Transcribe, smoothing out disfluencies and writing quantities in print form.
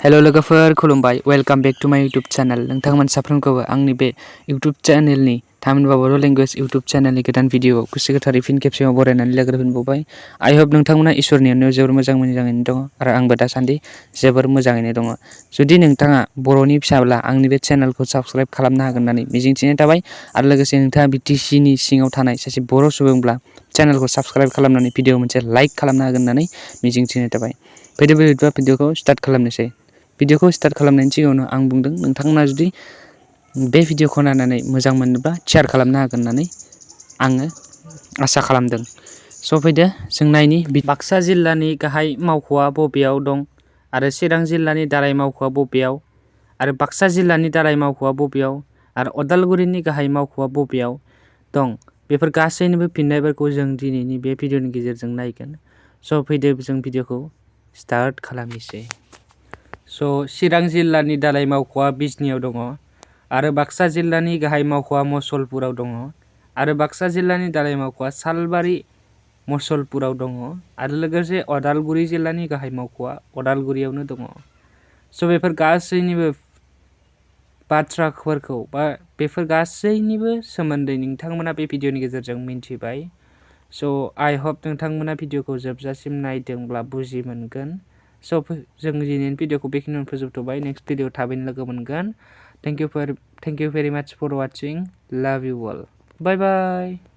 Hello लोगोफोर खुलुमबाय welcome back to माय यूट्यूब चैनल नोंथांमोन साफ्रोमखौबो आंनि बे यूट्यूब चैनलनि थामहिनबा बर' लैंग्वेज यूट्यूब चैनलनि गोदान भिडिअ गोसो गोथारै फिन खेबसेबाव बरायनानै लाग्रोफिनबावबाय आई होप नोंथांमोना इसोरनि अननायाव जोबोर मोजाङैनो दङ आरो आंबो दासान्दि जोबोर मोजाङैनो दङ। जुदि नोंथाङा बर'नि फिसाब्ला आंनि बे चैनलखौ साबस्क्राइब खालामनो हागोन होननानै मिजिंथिनाय थाबाय आरो लोगोसे नोंथाङा BTCनि सिङाव थानाय सासे बर' सुबुंब्ला चैनलखौ साबस्क्राइब खालामनानै भिडिअ मोनसे लाइक खालामनो हागोन होननानै मिजिंथिनाय थाबाय। फैदो बिदिब्ला भिडिअखौ स्टार्ट खालामनोसै। भिडिअखौ स्टार्ट खालामनायनि सिगाङावनो आं बुंदों नोंथांमोना जुदि बे भिडिअखौ नायनानै मोजां मोनोब्ला शेयार खालामनो हागोन होननानै आङो आसा खालामदों। स' फैदो जों नायनि बाक्सा जिल्लानि गाहाय मावख'आ बबेयाव दं आरो चिरां जिल्लानि दालाइ मावख'आ बबेयाव आरो बाक्सा जिल्लानि दालाइ मावख'आ बबेयाव आरो अदालगुरिनि गाहाय मावख'आ बबेयाव दं बेफोर गासैनिबो फिननायफोरखौ जों दिनैनि बे भिडिअनि गेजेरजों नायगोन। स' फैदो जों भिडिअखौ स्टार्ट खालामनोसै। चिरां जिल्लानि दालाइ मावख'आ बिजनियाव दङ आरो बाक्सा जिल्लानि गाहाय मावख'आ मसलपुराव दङ आरो बाक्सा जिल्लानि दालाइ मावख'आ सालबारि मसलपुराव दङ आरो लोगोसे अदालगुरि जिल्लानि गाहाय मावख'आ अदालगुरियावनो दङ। स' बेफोर गासैनिबो बाथ्राफोरखौ बा बेफोर गासैनिबो सोमोन्दै नोंथांमोना बे भिडिअनि गेजेरजों मिन्थिबाय। स' आई होप नोंथांमोना भिडिअखौ जोबजासिम नायदोंब्ला बुजि मोनगोन। स' जों दिनैनि भिडिअखौ बेखिनियावनो फोजोबथ'बाय। नेक्स्ट भिडिअ थाबैनो लोगो मोनगोन। थेंक इउ भेरि माच फर वाचिं। लाभ इउ अल। बाय बाय।